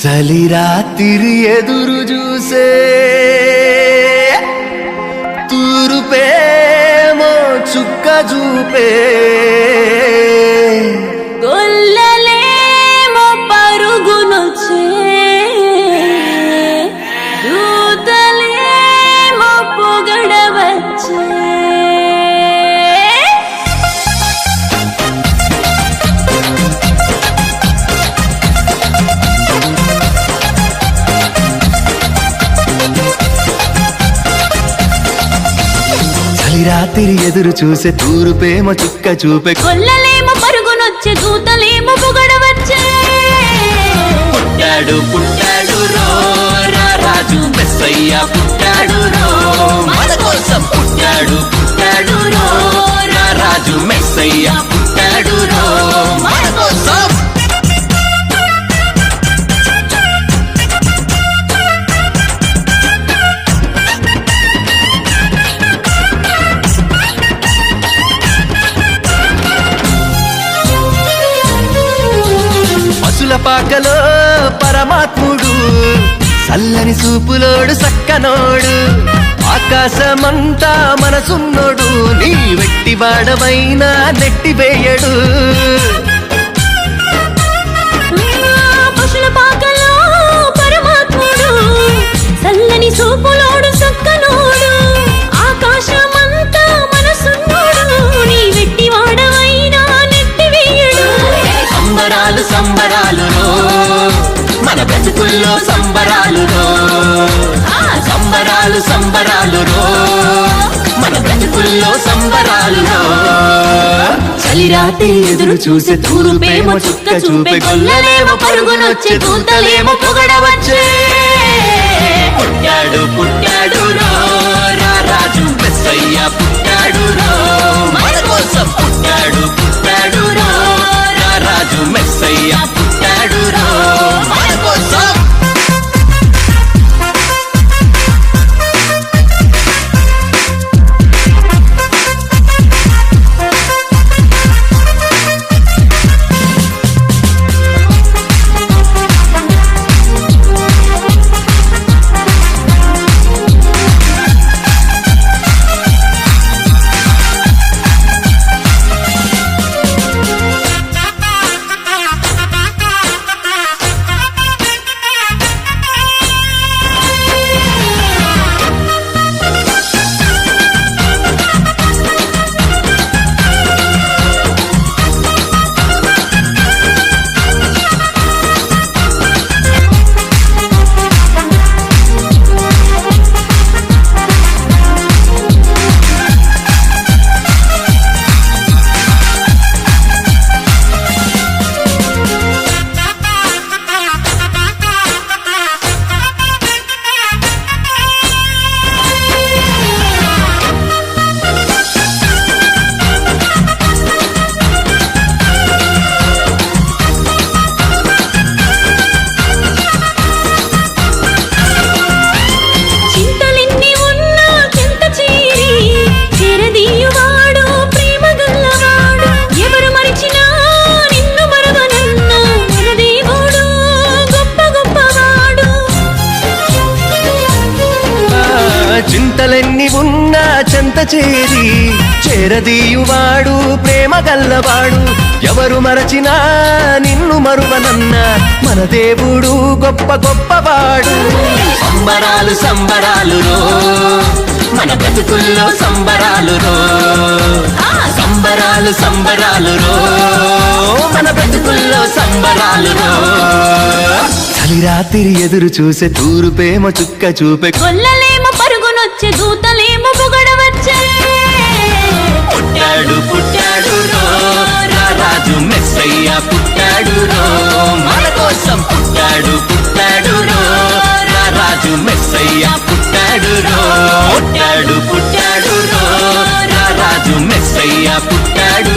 చలి రాత్రి ఎదురు చూసే తూరుపేమో చుక్క చూపే గొల్లలేమో పరుగునొచ్చే దూతలేమో పొగడవచ్చే రాత్రి ఎదురు చూసే తూరుపేమో చుక్క చూపే గొల్లలేమో పరుగునొచ్చే దూతలేమో పొగడవచ్చే పుట్టాడు పుట్టాడు రో రాజు మెస్సయ్య పుట్టాడు రో మన కోసం పుట్టాడు పుట్టాడు రో రాజు మెస్సయ్య పుట్టాడు రో మన కోసం పాకలో పరమాత్ముడు చల్లని సూపులోడు సక్కనోడు ఆకాశమంతా మనసున్నోడు నీ వెట్టి వాడవైనా నెట్టివేయడు పశుల పాకలో పరమాత్ముడు చల్లని సూపులోడు సక్కనోడు ఆకాశమంతా మనసున్నోడు నీ వెట్టి వాడవైనా నెట్టివేయడు సంబరాలు సంబరాలు మన బ్రతుకుల్లో సంబరాలు సంబరాలు సంబరాలు మన బ్రతుకుల్లో సంబరాలు చలి రాత్రి ఎదురు చూసే తూరుపేమో చుక్క చూపే గొల్లలేమో పరుగునొచ్చే దూతలేమో పొగడవచ్చే పుట్టాడు పుట్టాడు రాజు మెస్సయ్య పుట్టాడు మన కోసం పుట్టాడు పుట్టాడు రాజు మెస్సయ్య పుట్టాడు మన కోసం చింతలెన్ని ఉన్నా చెంత చేరి చేరదీయువాడు ప్రేమ గల్లవాడు ఎవరు మరచినా నిన్ను మరువనన్న మన దేవుడు గొప్ప గొప్పవాడు సంబరాలు సంబరాలు మన బ్రతుకుల్లో సంబరాలు సంబరాలు సంబరాలు మన బ్రతుకుల్లో సంబరాలు చలి రాత్రి ఎదురు చూసే తూరుపేమో చుక్క చూపే గొల్లలేమో పరుగునొచ్చే దూతలేమో పొగడవచ్చే పుట్టాడు పుట్టాడు రాజు మెస్సయ్య పుట్టాడు మన కోసం పుట్టాడు పుట్టాడు రాజు మెస్సయ్య పుట్టాడు పుట్టాడు పుట్టాడు రాజు మెస్సయ్య పుట్టాడు